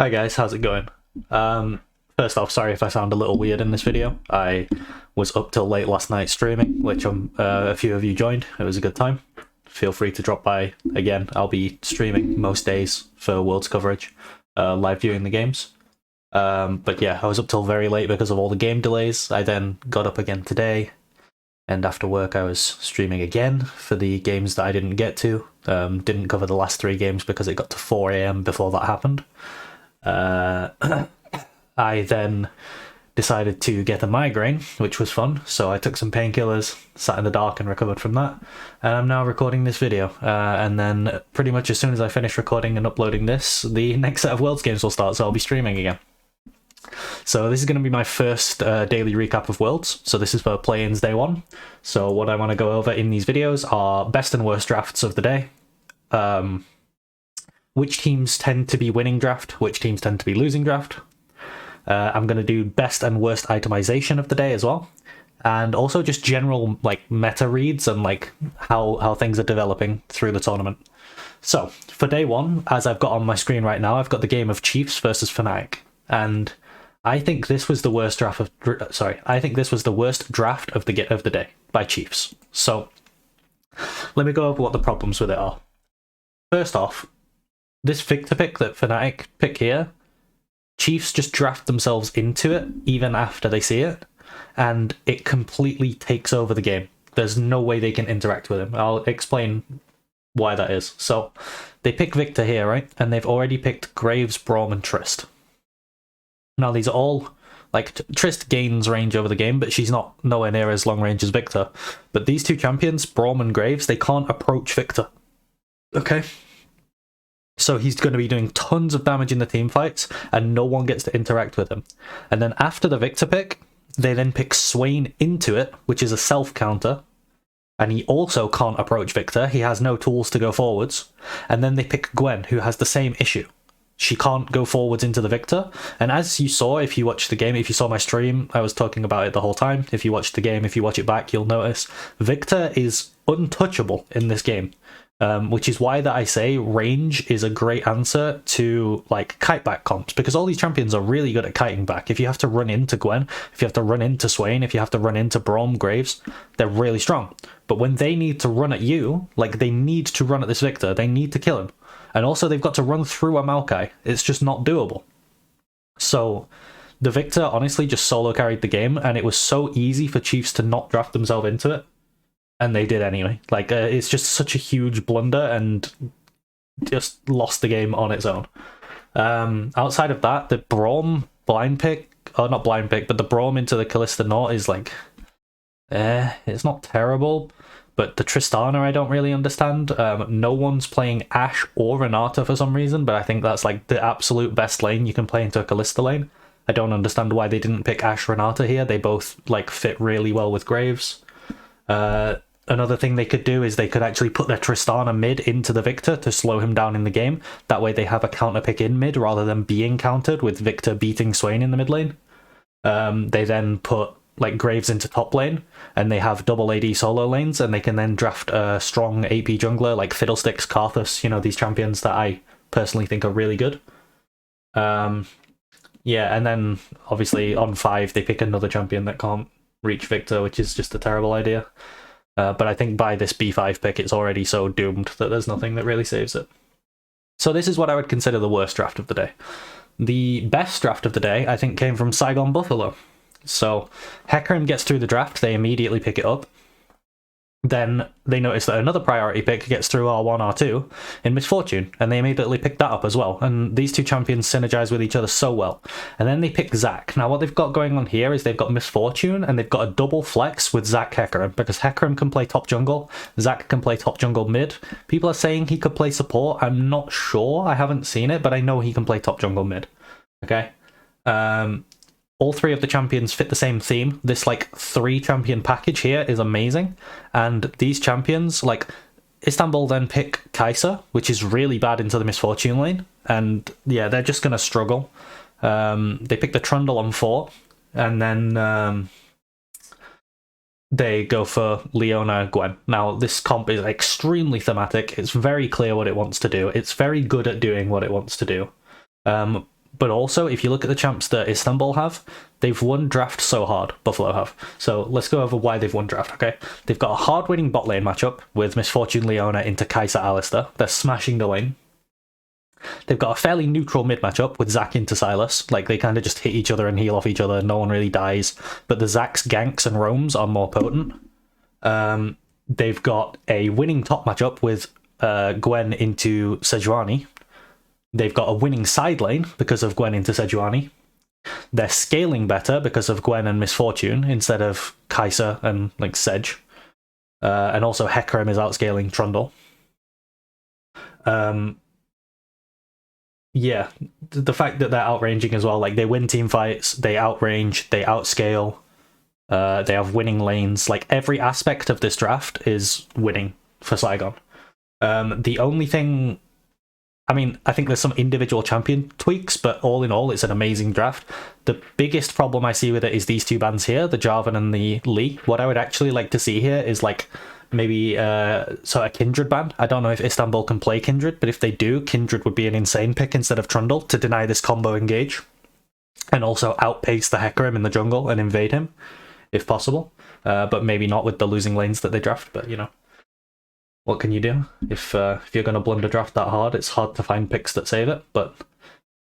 Hi guys, how's it going? First off, sorry if I sound a little weird in this video. I was up till late last night streaming, which a few of you joined. It was a good time. Feel free to drop by again. I'll be streaming most days for Worlds coverage, live viewing the games. But yeah, I was up till very late because of all the game delays. I then got up again today, and after work I was streaming again for the games that I didn't get to. Didn't cover the last 3 games because it got to 4 AM before that happened. I then decided to get a migraine, which was fun, so I took some painkillers, sat in the dark and recovered from that, and I'm now recording this video, and then pretty much as soon as I finish recording and uploading this, the next set of Worlds games will start, so I'll be streaming again. So this is going to be my first daily recap of Worlds, so this is for Play-ins Day 1. So what I want to go over in these videos are best and worst drafts of the day, which teams tend to be winning draft, which teams tend to be losing draft. I'm going to do best and worst itemization of the day as well, and also just general like meta reads and like how things are developing through the tournament. So for day 1, as I've got on my screen right now, I've got the game of Chiefs versus Fnatic, and I think this was the worst draft of I think this was the worst draft of the day by Chiefs. So let me go over what the problems with it are. First off, this Victor pick that Fnatic pick here, Chiefs just draft themselves into it even after they see it, and it completely takes over the game. There's no way they can interact with him. I'll explain why that is. So they pick Victor here, right? And they've already picked Graves, Braum, and Trist. Now these are all, like, Trist gains range over the game, but she's not nowhere near as long range as Victor. But these two champions, Braum and Graves, they can't approach Victor. Okay? So he's going to be doing tons of damage in the team fights, and no one gets to interact with him. And then after the Victor pick, they then pick Swain into it, which is a self-counter, and he also can't approach Victor. He has no tools to go forwards. And then they pick Gwen, who has the same issue. She can't go forwards into the Victor. And as you saw, if you watched the game, if you saw my stream, I was talking about it the whole time. If you watched the game, if you watch it back, you'll notice Victor is untouchable in this game. Which is why that I say range is a great answer to like kite back comps, because all these champions are really good at kiting back. If you have to run into Gwen, if you have to run into Swain, if you have to run into Braum, Graves, they're really strong. But when they need to run at you, like they need to run at this Victor, they need to kill him. And also they've got to run through a Maokai. It's just not doable. So the Victor honestly just solo carried the game, and it was so easy for Chiefs to not draft themselves into it. And they did anyway. Like, it's just such a huge blunder and just lost the game on its own. Outside of that, the Braum blind pick, or not blind pick, but the Braum into the Kalista Nort is like, it's not terrible. But the Tristana I don't really understand. No one's playing Ashe or Renata for some reason, but I think that's like the absolute best lane you can play into a Kalista lane. I don't understand why they didn't pick Ashe Renata here. They both like fit really well with Graves. Another thing they could do is they could actually put their Tristana mid into the Victor to slow him down in the game. That way they have a counter pick in mid rather than being countered with Victor beating Swain in the mid lane. They then put like Graves into top lane, and they have double AD solo lanes, and they can then draft a strong AP jungler like Fiddlesticks, Karthus, you know, these champions that I personally think are really good. Yeah, and then obviously on 5 they pick another champion that can't reach Victor, which is just a terrible idea. But I think by this B5 pick, it's already so doomed that there's nothing that really saves it. So this is what I would consider the worst draft of the day. The best draft of the day, I think, came from Saigon Buffalo. So Hecarim gets through the draft, they immediately pick it up. Then they notice that another priority pick gets through R1, R2 in Misfortune, and they immediately pick that up as well. And these two champions synergize with each other so well. And then they pick Zac. Now what they've got going on here is they've got Misfortune, and they've got a double flex with Zac Hecarim, because Hecarim can play top jungle, Zac can play top jungle mid. People are saying he could play support. I'm not sure, I haven't seen it, but I know he can play top jungle mid. Okay? All 3 of the champions fit the same theme. This like 3 champion package here is amazing. And these champions, like Istanbul then pick Kai'Sa, which is really bad into the Misfortune lane. And yeah, they're just going to struggle. They pick the Trundle on 4. And then they go for Leona Gwen. Now, this comp is extremely thematic. It's very clear what it wants to do. It's very good at doing what it wants to do. But also, if you look at the champs that Istanbul have, they've won draft so hard, Buffalo have. So let's go over why they've won draft, okay? They've got a hard-winning bot lane matchup with Misfortune Leona into Kai'Sa Alistar. They're smashing the lane. They've got a fairly neutral mid matchup with Zac into Sylas. Like, they kind of just hit each other and heal off each other. No one really dies. But the Zac's ganks and roams are more potent. They've got a winning top matchup with Gwen into Sejuani. They've got a winning side lane because of Gwen into Sejuani. They're scaling better because of Gwen and Misfortune instead of Kai'Sa and like Sedge. And also Hecarim is outscaling Trundle. Yeah, the fact that they're outranging as well, like they win team fights, they outrange, they outscale, they have winning lanes. Like every aspect of this draft is winning for Saigon. The only thing, I mean, I think there's some individual champion tweaks, but all in all, it's an amazing draft. The biggest problem I see with it is these two bans here, the Jarvan and the Lee. What I would actually like to see here is like maybe a Kindred ban. I don't know if Istanbul can play Kindred, but if they do, Kindred would be an insane pick instead of Trundle to deny this combo engage. And also outpace the Hecarim in the jungle and invade him, if possible. But maybe not with the losing lanes that they draft, but you know. What can you do? If you're going to blunder draft that hard, it's hard to find picks that save it, but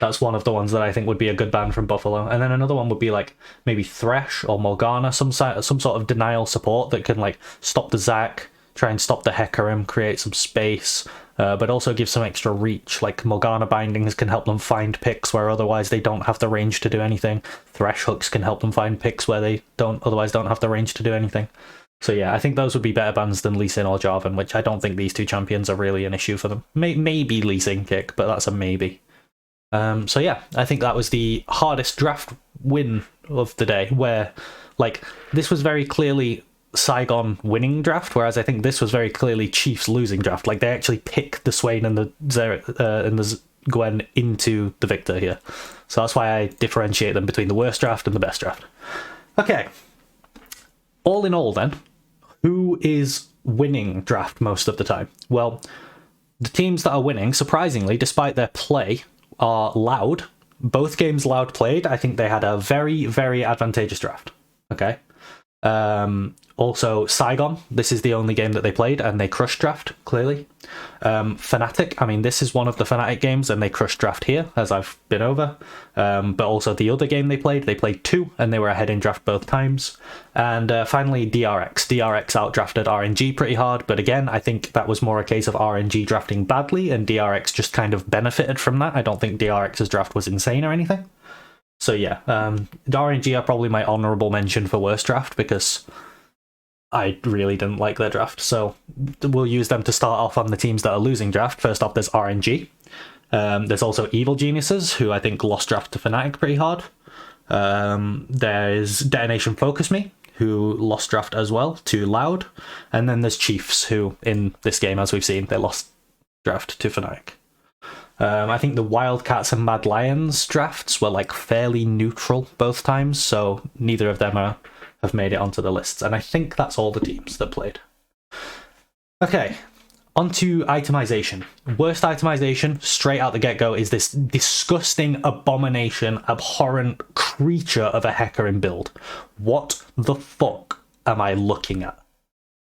that's one of the ones that I think would be a good ban from Buffalo. And then another one would be like maybe Thresh or Morgana, some sort of denial support that can like stop the Zac, try and stop the Hecarim, create some space, but also give some extra reach. Like Morgana bindings can help them find picks where otherwise they don't have the range to do anything. Thresh hooks can help them find picks where they otherwise don't have the range to do anything. So yeah, I think those would be better bans than Lee Sin or Jarvan, which I don't think these two champions are really an issue for them. Maybe Lee Sin kick, but that's a maybe. So yeah, I think that was the hardest draft win of the day, where like this was very clearly Saigon winning draft, whereas I think this was very clearly Chiefs losing draft. Like they actually pick the Swain and the Gwen into the victor here. So that's why I differentiate them between the worst draft and the best draft. Okay. All in all then, who is winning draft most of the time? Well, the teams that are winning, surprisingly, despite their play, are Loud. Both games Loud played, I think they had a very, very advantageous draft. Okay. Also, Saigon, this is the only game that they played, and they crushed draft, clearly. Fnatic, I mean, this is one of the Fnatic games, and they crushed draft here, as I've been over. But also the other game they played two, and they were ahead in draft both times. And finally, DRX. DRX outdrafted RNG pretty hard, but again, I think that was more a case of RNG drafting badly, and DRX just kind of benefited from that. I don't think DRX's draft was insane or anything. So yeah, RNG are probably my honourable mention for worst draft, because I really didn't like their draft. So we'll use them to start off on the teams that are losing draft. First off, there's RNG. There's also Evil Geniuses, who I think lost draft to Fnatic pretty hard. There's Detonation Focus Me, who lost draft as well to Loud. And then there's Chiefs, who in this game, as we've seen, they lost draft to Fnatic. I think the Wildcats and Mad Lions drafts were like fairly neutral both times, so neither of them have made it onto the lists. And I think that's all the teams that played. Okay, on to itemization. Worst itemization, straight out the get-go, is this disgusting abomination, abhorrent creature of a Hecarim build. What the fuck am I looking at?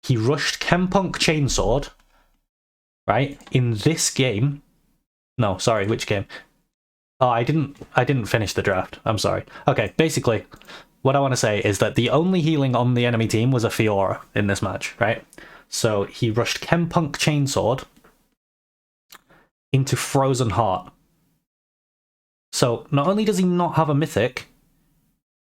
He rushed Chempunk Chainsword, right, in this game. No, sorry, which game? Oh, I didn't finish the draft. I'm sorry. Okay, basically, what I want to say is that the only healing on the enemy team was a Fiora in this match, right? So he rushed Chempunk Chainsword into Frozen Heart. So not only does he not have a mythic,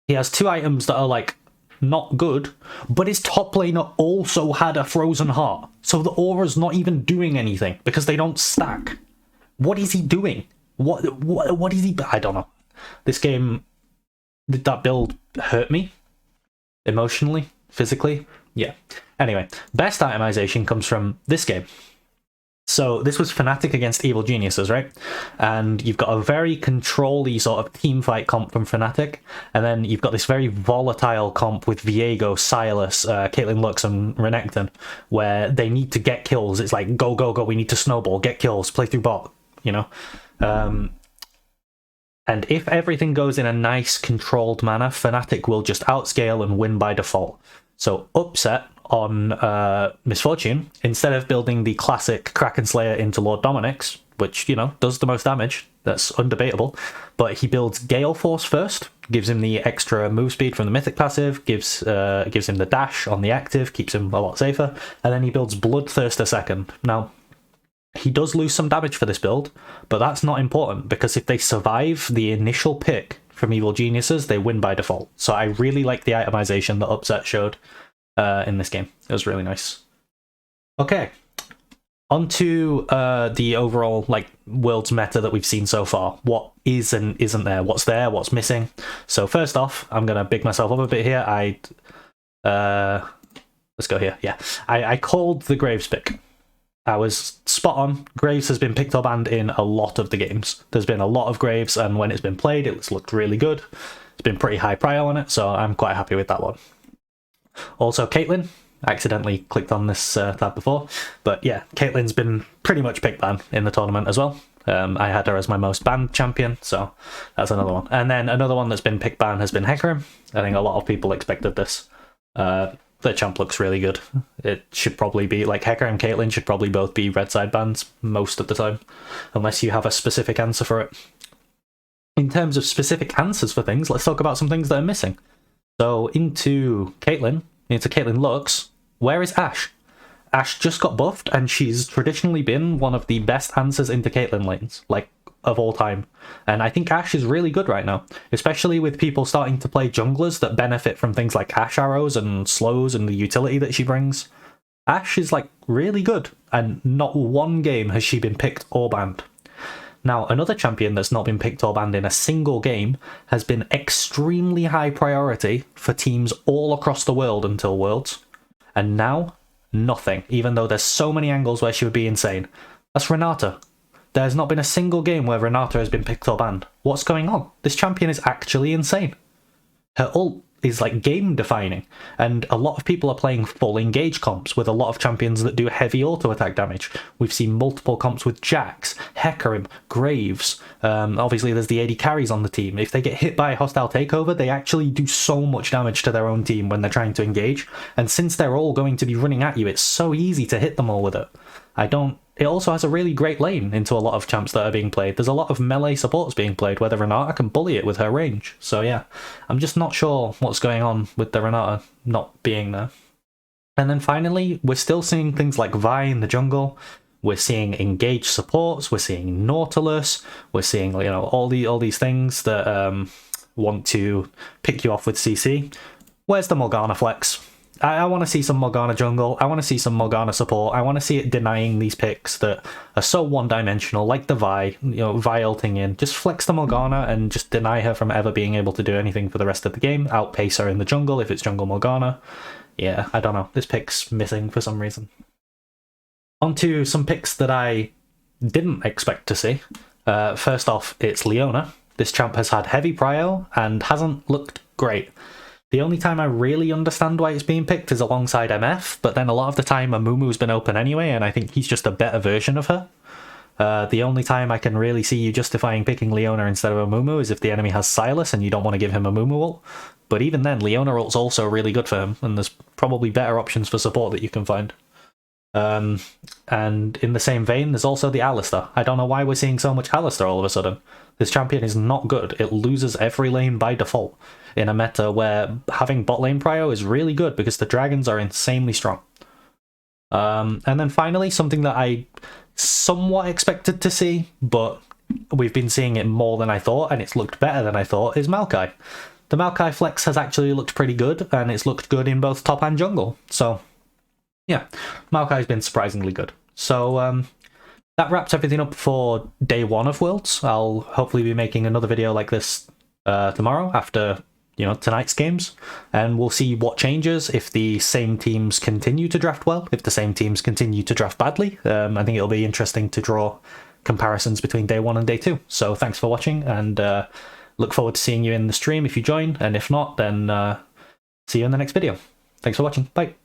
he has two items that are like not good, but his top laner also had a Frozen Heart. So the aura's not even doing anything because they don't stack. What is he doing? What is he? I don't know. This game, did that build hurt me? Emotionally? Physically? Yeah. Anyway, best itemization comes from this game. So this was Fnatic against Evil Geniuses, right? And you've got a very control-y sort of teamfight comp from Fnatic, and then you've got this very volatile comp with Viego, Sylas, Caitlyn Lux, and Renekton, where they need to get kills. It's like, go, go, go, we need to snowball, get kills, play through bot, you know? And if everything goes in a nice, controlled manner, Fnatic will just outscale and win by default. So Upset on Misfortune, instead of building the classic Kraken Slayer into Lord Dominic's, which, you know, does the most damage, that's undebatable, but he builds Gale Force first, gives him the extra move speed from the Mythic passive, gives him the dash on the active, keeps him a lot safer, and then he builds Bloodthirster second. Now, he does lose some damage for this build, but that's not important, because if they survive the initial pick from Evil Geniuses, they win by default. So I really like the itemization that Upset showed in this game. It was really nice. Okay, on to the overall world's meta that we've seen so far. What is and isn't there? What's there? What's missing? So first off, I'm gonna big myself up a bit here. Let's go here. Yeah, I called the Graves pick. I was spot on. Graves has been picked or banned in a lot of the games. There's been a lot of Graves, and when it's been played, it's looked really good. It's been pretty high prio on it, so I'm quite happy with that one. Also, Caitlyn. I accidentally clicked on this tab before, but yeah, Caitlyn's been pretty much pick ban in the tournament as well. I had her as my most banned champion, so that's another one. And then another one that's been pick ban has been Hecarim. I think a lot of people expected this. The champ looks really good. It should probably be, Hecarim and Caitlyn should probably both be red side bans most of the time, unless you have a specific answer for it. In terms of specific answers for things, let's talk about some things that are missing. So into Caitlyn Lux, where is Ashe? Ashe just got buffed, and she's traditionally been one of the best answers into Caitlyn lanes, of all time. And I think Ashe is really good right now, especially with people starting to play junglers that benefit from things like Ashe arrows and slows and the utility that she brings. Ashe is really good, and not one game has she been picked or banned. Now, another champion that's not been picked or banned in a single game has been extremely high priority for teams all across the world until Worlds. And now, nothing, even though there's so many angles where she would be insane. That's Renata. There's not been a single game where Renata has been picked or banned. What's going on? This champion is actually insane. Her ult is game defining, and a lot of people are playing full engage comps with a lot of champions that do heavy auto attack damage. We've seen multiple comps with Jax, Hecarim, Graves. Obviously there's the AD carries on the team. If they get hit by a hostile takeover, they actually do so much damage to their own team when they're trying to engage, and since they're all going to be running at you, it's so easy to hit them all with it. It also has a really great lane into a lot of champs that are being played. There's a lot of melee supports being played where the Renata can bully it with her range. So yeah, I'm just not sure what's going on with the Renata not being there. And then finally, we're still seeing things like Vi in the jungle. We're seeing engaged supports. We're seeing Nautilus. We're seeing all these things that want to pick you off with CC. Where's the Morgana flex? I want to see some Morgana jungle. I want to see some Morgana support. I want to see it denying these picks that are so one-dimensional, like the Vi, Vi ulting in. Just flex the Morgana and just deny her from ever being able to do anything for the rest of the game. Outpace her in the jungle if it's jungle Morgana. Yeah, I don't know. This pick's missing for some reason. On to some picks that I didn't expect to see. First off, it's Leona. This champ has had heavy prio and hasn't looked great. The only time I really understand why it's being picked is alongside MF, but then a lot of the time Amumu's been open anyway, and I think he's just a better version of her. The only time I can really see you justifying picking Leona instead of Amumu is if the enemy has Silas and you don't want to give him Amumu ult. But even then, Leona ult's also really good for him, and there's probably better options for support that you can find. And in the same vein, there's also the Alistar. I don't know why we're seeing so much Alistar all of a sudden. This champion is not good. It loses every lane by default in a meta where having bot lane prio is really good because the dragons are insanely strong. And then finally, something that I somewhat expected to see, but we've been seeing it more than I thought, and it's looked better than I thought, is Maokai. The Maokai flex has actually looked pretty good, and it's looked good in both top and jungle. So yeah, Maokai's been surprisingly good. So that wraps everything up for day one of Worlds. I'll hopefully be making another video like this tomorrow after tonight's games, and we'll see what changes if the same teams continue to draft well, if the same teams continue to draft badly. I think it'll be interesting to draw comparisons between day one and day two. So thanks for watching, and look forward to seeing you in the stream if you join, and if not, then see you in the next video. Thanks for watching. Bye.